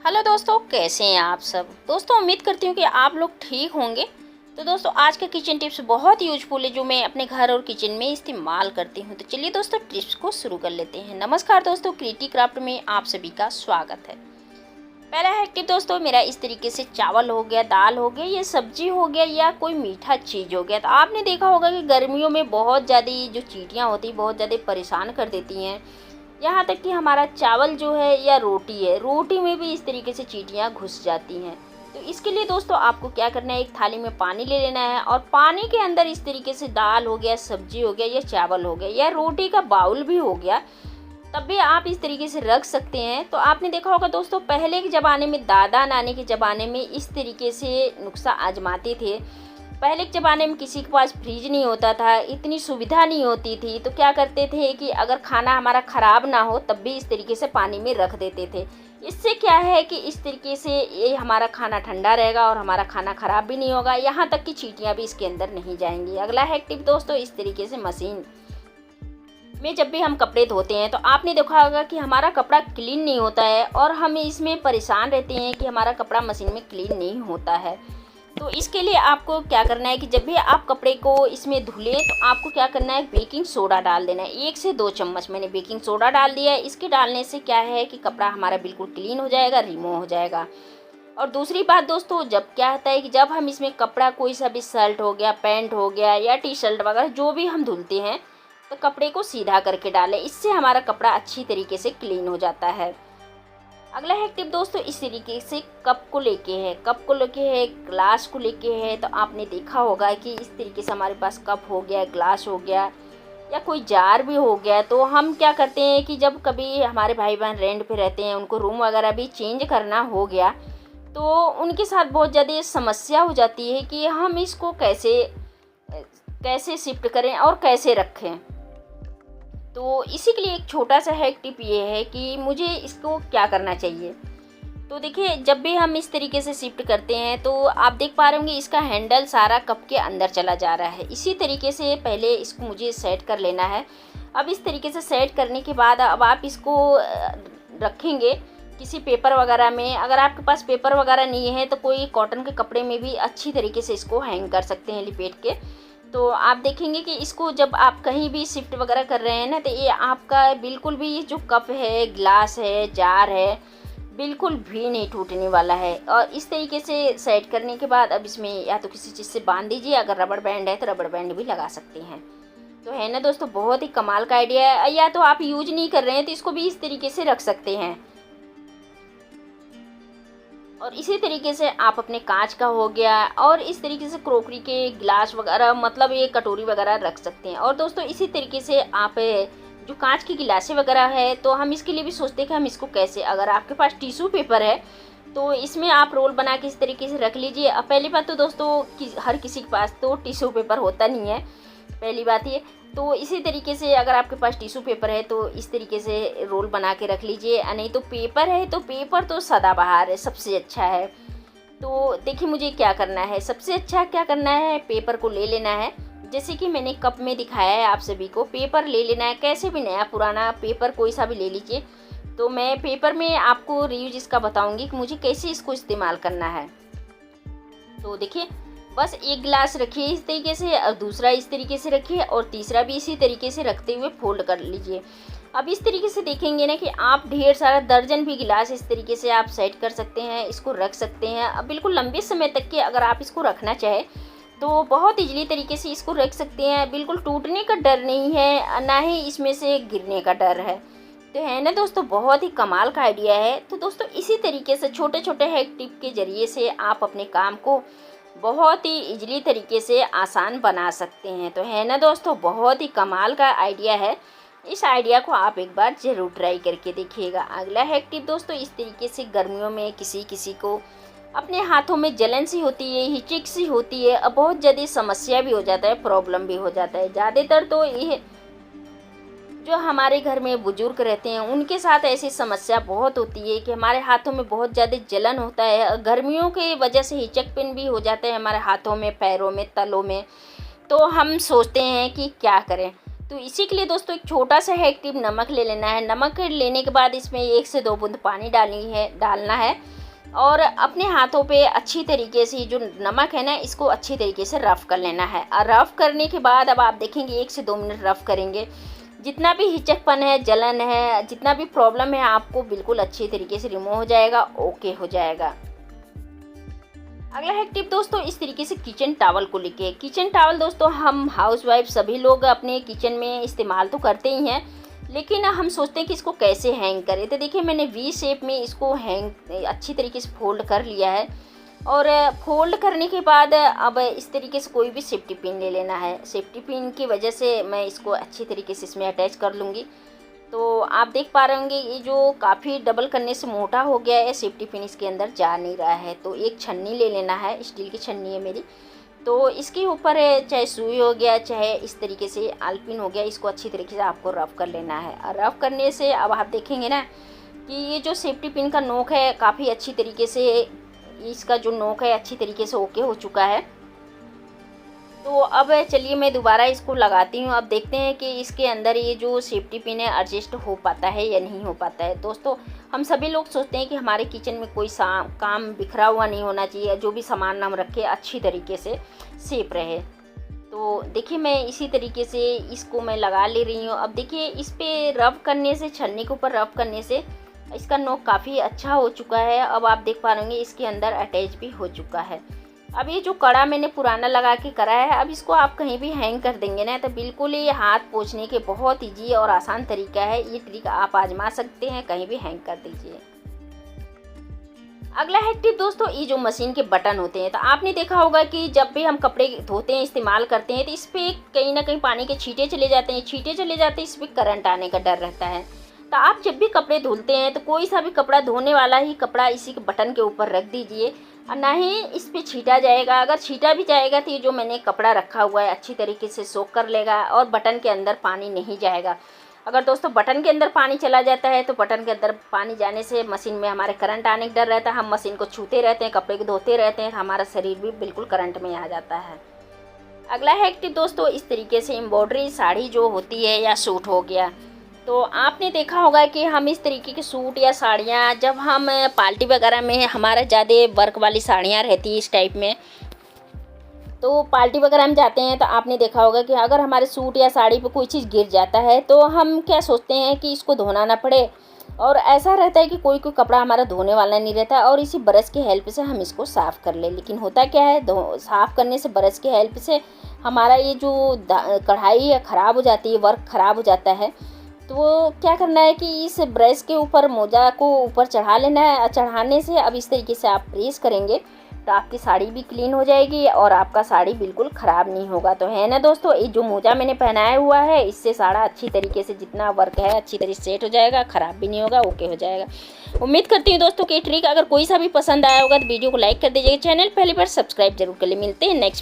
Hello दोस्तों, कैसे हैं आप सब। दोस्तों उम्मीद करती हूँ कि आप लोग ठीक होंगे। तो दोस्तों आज का किचन टिप्स बहुत यूजफुल है जो मैं अपने घर और किचन में इस्तेमाल करती हूँ। तो चलिए दोस्तों टिप्स को शुरू कर लेते हैं। नमस्कार दोस्तों, क्रिएटिव क्राफ्ट में आप सभी का स्वागत है। पहला है टिप दोस्तों मेरा, इस तरीके से चावल हो गया, दाल हो गया, ये सब्जी हो गया या कोई मीठा चीज़ हो गया। तो आपने देखा होगा कि गर्मियों में बहुत ज़्यादा जो चींटियाँ होती हैं बहुत ज़्यादा परेशान कर देती हैं। यहाँ तक कि हमारा चावल जो है या रोटी है, रोटी में भी इस तरीके से चींटियाँ घुस जाती हैं। तो इसके लिए दोस्तों आपको क्या करना है, एक थाली में पानी ले लेना है और पानी के अंदर इस तरीके से दाल हो गया, सब्जी हो गया या चावल हो गया या रोटी का बाउल भी हो गया, तब भी आप इस तरीके से रख सकते हैं। तो आपने देखा होगा दोस्तों पहले के ज़माने में, दादा नानी के ज़माने में इस तरीके से नुस्खा आजमाते थे। पहले के ज़माने में किसी के पास फ्रिज नहीं होता था, इतनी सुविधा नहीं होती थी, तो क्या करते थे कि अगर खाना हमारा ख़राब ना हो तब भी इस तरीके से पानी में रख देते थे। इससे क्या है कि इस तरीके से ये हमारा खाना ठंडा रहेगा और हमारा खाना ख़राब भी नहीं होगा, यहाँ तक कि चींटियाँ भी इसके अंदर नहीं जाएंगी। अगला है टिप दोस्तों, इस तरीके से मशीन में जब भी हम कपड़े धोते हैं तो आपने देखा होगा कि हमारा कपड़ा क्लीन नहीं होता है और हम इसमें परेशान रहते हैं कि हमारा कपड़ा मशीन में क्लीन नहीं होता है। तो इसके लिए आपको क्या करना है कि जब भी आप कपड़े को इसमें धुलें तो आपको क्या करना है, बेकिंग सोडा डाल देना है। 1 से 2 चम्मच मैंने बेकिंग सोडा डाल दिया है। इसके डालने से क्या है कि कपड़ा हमारा बिल्कुल क्लीन हो जाएगा, रिमूव हो जाएगा। और दूसरी बात दोस्तों, जब क्या होता है कि जब हम इसमें कपड़ा कोई सा भी शर्ट हो गया, पैंट हो गया या टी शर्ट वगैरह जो भी हम धुलते हैं तो कपड़े को सीधा करके डालें, इससे हमारा कपड़ा अच्छी तरीके से क्लीन हो जाता है। अगला है टिप दोस्तों, इस तरीके से कप को लेके है, ग्लास को लेके है। तो आपने देखा होगा कि इस तरीके से हमारे पास कप हो गया, ग्लास हो गया या कोई जार भी हो गया, तो हम क्या करते हैं कि जब कभी हमारे भाई बहन रेंट पे रहते हैं, उनको रूम वगैरह भी चेंज करना हो गया, तो उनके साथ बहुत ज़्यादा समस्या हो जाती है कि हम इसको कैसे कैसे शिफ्ट करें और कैसे रखें। तो इसी के लिए एक छोटा सा हैक टिप ये है कि मुझे इसको क्या करना चाहिए। तो देखिए, जब भी हम इस तरीके से शिफ्ट करते हैं तो आप देख पा रहे होंगे इसका हैंडल सारा कप के अंदर चला जा रहा है। इसी तरीके से पहले इसको मुझे सेट कर लेना है। अब इस तरीके से सेट करने के बाद अब आप इसको रखेंगे किसी पेपर वगैरह में। अगर आपके पास पेपर वगैरह नहीं है तो कोई कॉटन के कपड़े में भी अच्छी तरीके से इसको हैंग कर सकते हैं लिपेट के। तो आप देखेंगे कि इसको जब आप कहीं भी शिफ्ट वगैरह कर रहे हैं ना, तो ये आपका बिल्कुल भी, ये जो कप है, ग्लास है, जार है, बिल्कुल भी नहीं टूटने वाला है। और इस तरीके से सेट करने के बाद अब इसमें या तो किसी चीज़ से बांध दीजिए, अगर रबड़ बैंड है तो रबड़ बैंड भी लगा सकते हैं। तो है ना दोस्तों, बहुत ही कमाल का आइडिया है। या तो आप यूज नहीं कर रहे हैं तो इसको भी इस तरीके से रख सकते हैं। और इसी तरीके से आप अपने कांच का हो गया और इस तरीके से क्रोकरी के गिलास वगैरह, मतलब ये कटोरी वगैरह रख सकते हैं। और दोस्तों इसी तरीके से आप जो कांच की गिलासें वगैरह है, तो हम इसके लिए भी सोचते हैं कि हम इसको कैसे, अगर आपके पास टिश्यू पेपर है तो इसमें आप रोल बना के इस तरीके से रख लीजिए। अब पहली बात तो दोस्तों हर किसी के पास तो टिश्यू पेपर होता नहीं है, पहली बात ये। तो इसी तरीके से अगर आपके पास टिश्यू पेपर है तो इस तरीके से रोल बना के रख लीजिए। नहीं तो पेपर है तो पेपर तो सदाबहार है, सबसे अच्छा है। तो देखिए मुझे क्या करना है, सबसे अच्छा क्या करना है, पेपर को ले लेना है। जैसे कि मैंने कप में दिखाया है आप सभी को, पेपर ले लेना है। कैसे भी नया पुराना पेपर कोई सा भी ले लीजिए। तो मैं पेपर में आपको रीयूज इसका बताऊँगी कि मुझे कैसे इसको इस्तेमाल करना है। तो देखिए, बस एक गिलास रखिए इस तरीके से और दूसरा इस तरीके से रखिए और तीसरा भी इसी तरीके से रखते हुए फोल्ड कर लीजिए। अब इस तरीके से देखेंगे ना कि आप ढेर सारा दर्जन भी गिलास इस तरीके से आप सेट कर सकते हैं, इसको रख सकते हैं। अब बिल्कुल लंबे समय तक के अगर आप इसको रखना चाहें तो बहुत इजली तरीके से इसको रख सकते हैं। बिल्कुल टूटने का डर नहीं है, ना ही इसमें से गिरने का डर है। तो है ना दोस्तों, बहुत ही कमाल का आइडिया है। तो दोस्तों इसी तरीके से छोटे छोटे हैक टिप के ज़रिए से आप अपने काम को बहुत ही इजली तरीके से आसान बना सकते हैं। तो है ना दोस्तों, बहुत ही कमाल का आइडिया है। इस आइडिया को आप एक बार ज़रूर ट्राई करके देखिएगा। अगला हैक टिप दोस्तों, इस तरीके से गर्मियों में किसी किसी को अपने हाथों में जलन सी होती है, हिचक सी होती है, अब बहुत ज़्यादा समस्या भी हो जाता है, प्रॉब्लम भी हो जाता है। ज़्यादातर तो ये जो हमारे घर में बुजुर्ग रहते हैं उनके साथ ऐसी समस्या बहुत होती है कि हमारे हाथों में बहुत ज़्यादा जलन होता है। गर्मियों की वजह से हिचकपन भी हो जाता है हमारे हाथों में, पैरों में, तलों में। तो हम सोचते हैं कि क्या करें। तो इसी के लिए दोस्तों एक छोटा सा हैक टिप, नमक ले लेना है। नमक लेने के बाद इसमें 1 से 2 बूंद पानी डालना है और अपने हाथों पे अच्छी तरीके से जो नमक है ना, इसको अच्छी तरीके से रफ़ कर लेना है। और रफ़ करने के बाद अब आप देखेंगे 1 से 2 मिनट रफ़ करेंगे, जितना भी हिचकपन है, जलन है, जितना भी प्रॉब्लम है, आपको बिल्कुल अच्छी तरीके से रिमूव हो जाएगा, ओके हो जाएगा। अगला हैक टिप दोस्तों इस तरीके से किचन टॉवल को लेके। किचन टॉवल दोस्तों हम हाउसवाइफ सभी लोग अपने किचन में इस्तेमाल तो करते ही हैं, लेकिन हम सोचते हैं कि इसको कैसे हैंग करें। तो देखिए मैंने वी शेप में इसको हैंग अच्छी तरीके से फोल्ड कर लिया है। और फोल्ड करने के बाद अब इस तरीके से कोई भी सेफ्टी पिन ले लेना है। सेफ्टी पिन की वजह से मैं इसको अच्छी तरीके से इसमें अटैच कर लूँगी। तो आप देख पा रहे होंगे ये जो काफ़ी डबल करने से मोटा हो गया है, सेफ्टी पिन इसके अंदर जा नहीं रहा है। तो एक छन्नी ले लेना है, स्टील की छन्नी है मेरी। तो इसके ऊपर चाहे सुई हो गया, चाहे इस तरीके से आलपिन हो गया, इसको अच्छी तरीके से आपको रफ़ कर लेना है। और रफ़ करने से अब आप देखेंगे ना कि ये जो सेफ्टी पिन का नोक है काफ़ी अच्छी तरीके से, इसका जो नोक है अच्छी तरीके से ओके हो चुका है। तो अब चलिए मैं दोबारा इसको लगाती हूँ। अब देखते हैं कि इसके अंदर ये जो सेफ्टी पिन है एडजस्ट हो पाता है या नहीं हो पाता है। दोस्तों हम सभी लोग सोचते हैं कि हमारे किचन में कोई काम बिखरा हुआ नहीं होना चाहिए, जो भी सामान हम रखें अच्छी तरीके से सेफ रहे। तो देखिए मैं इसी तरीके से इसको मैं लगा ले रही हूँ। अब देखिए इस पर रब करने से, छन्नी के ऊपर रब करने से इसका नोक काफ़ी अच्छा हो चुका है। अब आप देख पा रहे होंगे इसके अंदर अटैच भी हो चुका है। अब ये जो कड़ा मैंने पुराना लगा के करा है, अब इसको आप कहीं भी हैंग कर देंगे ना, तो बिल्कुल ये हाथ पोंछने के बहुत ईजी और आसान तरीका है। ये ट्रिक आप आजमा सकते हैं, कहीं भी हैंग कर दीजिए। अगला हैक टिप दोस्तों ये जो मशीन के बटन होते हैं, तो आपने देखा होगा कि जब भी हम कपड़े धोते हैं, इस्तेमाल करते हैं, तो इस पर कहीं ना कहीं पानी के छींटे चले जाते हैं। छींटे चले जाते हैं, इस पर करंट आने का डर रहता है। तो आप जब भी कपड़े धुलते हैं तो कोई सा भी कपड़ा, धोने वाला ही कपड़ा इसी के बटन के ऊपर रख दीजिए, और ना ही इस पर छींटा जाएगा। अगर छींटा भी जाएगा तो ये जो मैंने कपड़ा रखा हुआ है अच्छी तरीके से सोख कर लेगा और बटन के अंदर पानी नहीं जाएगा। अगर दोस्तों बटन के अंदर पानी चला जाता है तो बटन के अंदर पानी जाने से मशीन में हमारे करंट आने का डर रहता है। हम मशीन को छूते रहते हैं, कपड़े को धोते रहते हैं, हमारा शरीर भी बिल्कुल करंट में आ जाता है। अगला हैक टिप दोस्तों इस तरीके से एम्ब्रॉयडरी साड़ी जो होती है या सूट हो गया, तो आपने देखा होगा कि हम इस तरीके के सूट या साड़ियाँ जब हम पार्टी वगैरह में, हमारा ज़्यादा वर्क वाली साड़ियाँ रहती है इस टाइप में, तो पार्टी वगैरह में जाते हैं तो आपने देखा होगा कि अगर हमारे सूट या साड़ी पे कोई चीज़ गिर जाता है तो हम क्या सोचते हैं कि इसको धोना ना पड़े, और ऐसा रहता है कि कोई कपड़ा हमारा धोने वाला नहीं रहता और इसी ब्रश की हेल्प से हम इसको साफ़ कर ले। लेकिन होता क्या है, साफ़ करने से ब्रश की हेल्प से हमारा ये जो कढ़ाई है ख़राब हो जाती है, वर्क ख़राब हो जाता है। तो क्या करना है कि इस ब्रश के ऊपर मोजा को ऊपर चढ़ा लेना है। चढ़ाने से अब इस तरीके से आप प्रेस करेंगे तो आपकी साड़ी भी क्लीन हो जाएगी और आपका साड़ी बिल्कुल ख़राब नहीं होगा। तो है ना दोस्तों, ये जो मोजा मैंने पहनाया हुआ है इससे साड़ा अच्छी तरीके से, जितना वर्क है अच्छी तरीके से सेट हो जाएगा, ख़राब भी नहीं होगा, ओके हो जाएगा। उम्मीद करती हूँ दोस्तों कि ट्रिक अगर कोई सा भी पसंद आया होगा तो वीडियो को लाइक कर दीजिएगा, चैनल पहली बार सब्सक्राइब जरूर कर ले। मिलते हैं नेक्स्ट वीडियो।